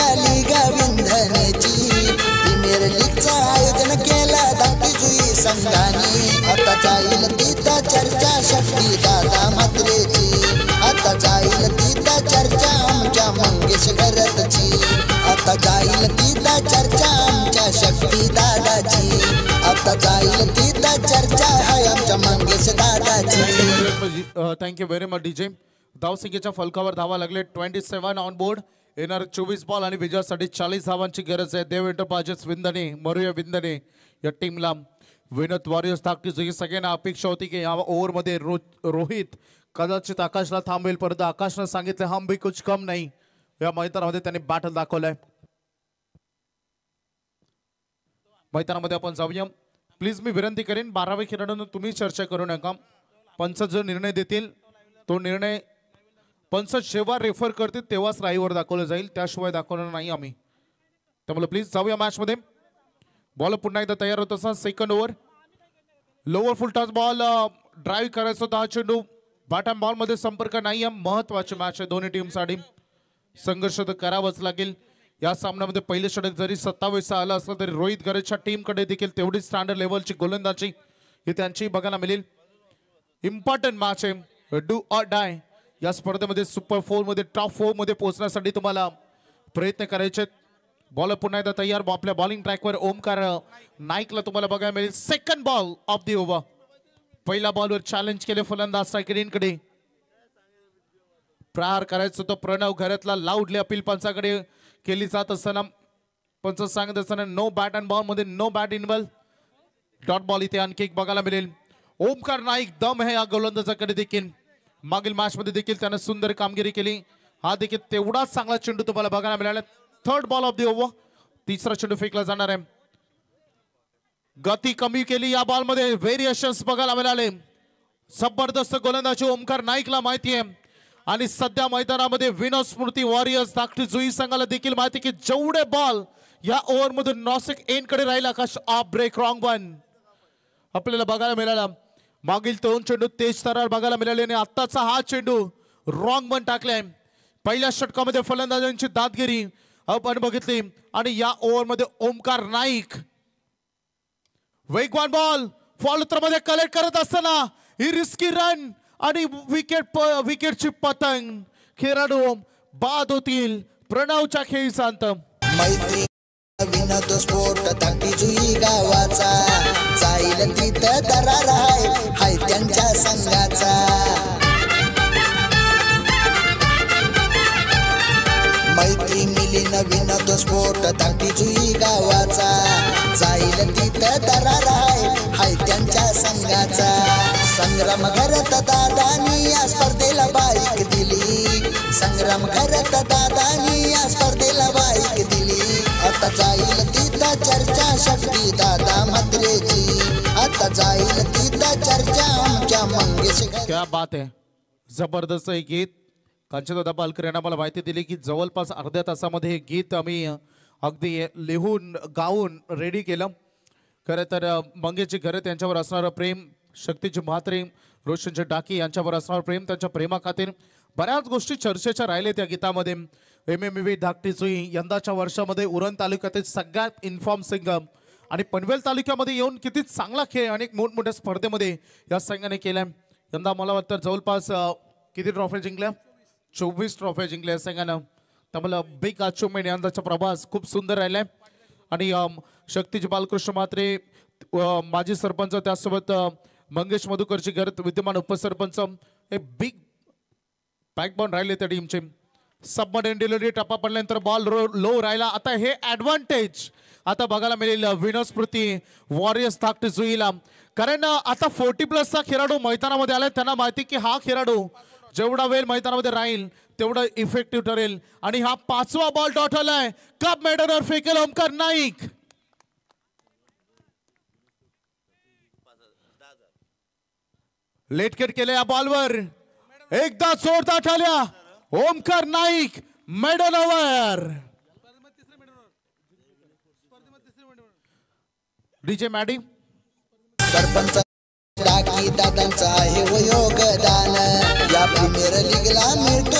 निघाली गाविंधनेची प्रीमियर लीगचं आयोजन केलं धाकटी जुई संघाने आता जाईल तिथं चर्चा शक्ती दादा म्हात्रेची आता जाईल तिथं चर्चा आमच्या मंगेश घरतची आता जाईल तिथं चर्चा आमच्या शक्ती दादाची आता जाईल तिथं चर्चा आहे आमच्या मंगेश दादाची थँक्यू व्हेरी मच डीजे धावसंख्येच्या फलकावर धावा लागले 27 ऑन बोर्ड येणार 24 बॉल आणि विजयासाठी 40 धावांची गरज आहे देव एंटरप्राइजेस विंदने मरुया विंदने या टीमला विनोद वॉरियर्स धाकटी जुई सगळ्यांना अपेक्षा होती की या ओव्हरमध्ये रोहित कदाचित आकाशला थांबवेल परंतु आकाशनं सांगितलं हम भी कुछ कम नाही या मैदानामध्ये त्यांनी बॅटल दाखवलाय मैदानामध्ये आपण जाऊया प्लीज मी विनंती करेन 12व्या खेळाडूंना तुम्ही चर्चा करू नका पंच जो निर्णय देतील तो निर्णय पंच जेव्हा रेफर करतील तेव्हाच लाईव्हवर दाखवलं जाईल त्याशिवाय दाखवणार नाही आम्ही त्यामुळे प्लीज जाऊया मॅच मध्ये बॉल पुन्हा एकदा तयार होत असताना सेकंड ओव्हर लोअर फुल टॉस बॉल ड्राईव्ह करायचा होता हा चेंडू बॉटम बॉल मध्ये संपर्क नाही आहे महत्वाची मॅच आहे दोन्ही टीमसाठी संघर्ष तर करावाच लागेल या सामन्यामध्ये पहिले षटक जरी 27 आलं असलं तरी रोहित गरेच्या टीमकडे देखील तेवढीच स्टँडर्ड लेवलची गोलंदाजी ही त्यांची बघायला मिळेल इम्पॉर्टंट मॅच आहे डू ऑर डाय या स्पर्धेमध्ये सुपर 4 मध्ये टॉप 4 मध्ये पोहोचण्यासाठी तुम्हाला प्रयत्न करायचे बॉल पुन्हा एकदा तयार आपल्या बॉलिंग ट्रॅकवर ओमकार नाईकला तुम्हाला बघायला मिळेल second ball of the over पहिल्या बॉलवर चॅलेंज केले फलंदाज सायकलींकडे प्रहार करायचं तो प्रणव घरातला लाऊडली अपील पंचाकडे केली जात असताना पंच सांगत असताना नो बॅट अँड बॉल मध्ये no bat involve dot ball इथे आणखी एक बघायला मिळेल ओमकार नाईक दम है या गोलंदाजाकडे देखील मागील मॅच मध्ये देखील त्याने सुंदर कामगिरी केली हा देखील तेवढाच चांगला चेंडू तुम्हाला बघायला मिळाला third ball of the over तिसरा चेंडू फेकला जाणार आहे गती कमी केली या बॉल मध्ये व्हेरिएशन्स बघायला मिळाले जबरदस्त गोलंदाजी ओमकार नाईकला माहिती आहे आणि सध्या मैदानामध्ये विनोद स्मृती वॉरियर्स धाकटी जुई संघाला देखील माहिती की जेवढे बॉल या ओव्हर मधून नॉसिक एंड कडे राहील आकाश ऑफ ब्रेक रॉंग वन आपल्याला बघायला मिळाला मागील 2 चेंडू तेज तरार बघायला मिळाले आणि आत्ताचा हा चेंडू रॉंग वन टाकलाय पहिल्या षटकामध्ये फलंदाजांची दादगिरी आपण बघितली आणि या ओव्हर मध्ये ओमकार नाईक वेगवान बॉल फॉलोत्रमध्ये कलेक्ट करत असताना ही रिस्की रन आणि विकेटची पतंग खेळाडू बाद होतील प्रणवच्या खेळीचा अंत मैत्री विनोद स्पोर्ट धाकटी जुई गावाचा जाईल तिथं दरार हाय त्यांच्या संघाचा मैत्री मिलीन विनोद स्पोर्ट धाकटी जुई गावाचा जाईल तिथं दरार हाय त्यांच्या संघाचा संग्राम घरत दादानी या स्पर्धेला बाईक दिली संग्राम घरत दादानी या स्पर्धेला बाईक दिली आता जाईल तिथं चर्चा शक्ती दादा म्हात्रेची आता जाईल तिथं चर्चा आमच्या मंगेश क्या बात आहे जबरदस्त हे गीत कांचनदादा पालकर यांना मला माहिती दिली की जवळपास अर्ध्या तासामध्ये हे गीत आम्ही अगदी लिहून गाऊन रेडी केलं खरं तर मंगेशजी घरे त्यांच्यावर असणारं प्रेम शक्तीची म्हात्रे रोशनचे डाकी यांच्यावर असणारं प्रेम त्यांच्या प्रेमाखातीर बऱ्याच गोष्टी चर्चेच्या राहिल्या त्या गीतामध्ये MMV धाकटी जुई यंदाच्या वर्षामध्ये उरण तालुक्यातील सगळ्यात इन्फॉर्म संघ आणि पनवेल तालुक्यामध्ये येऊन किती चांगला खेळ आणि मोठमोठ्या स्पर्धेमध्ये या संघाने केलाय यंदा मला वाटतं जवळपास किती ट्रॉफी जिंकल्या 24 ट्रॉफी जिंकल्या संघानं त्यामुळे बिग अचिव्हमेंट यंदाचा प्रवास खूप सुंदर राहिलाय आणि शक्तीजी बालकृष्ण म्हात्रे माजी सरपंच त्यासोबत मंगेश मधुकरची घर विद्यमान उपसरपंच हे बिग बॅकबोन राहिले त्या टीमचे सबमरीन डिलिव्हरी टप्पा पडल्यानंतर बॉल लो राहिला आता हे ऍडव्हान्टेज आता बघायला मिळेल विनोद स्मृती वॉरियर्स धाकटी जुईला कारण आता 40+ खेळाडू मैदानामध्ये आले त्यांना माहिती की हा खेळाडू जेवढा वेळ मैदानामध्ये राहील तेवढा इफेक्टिव्ह ठरेल आणि हा 5वा बॉल डॉट आलाय कप मेडनवर फेकेल ओमकार नाईक लेटकेट केले या बॉलवर एकदा जोरदार ठाल्या ओमकार नाईक मेडनवर डीजे मॅडी सरपंच डाकी दादांचा आहे योगदान या प्रीमियर लीगला मिळतो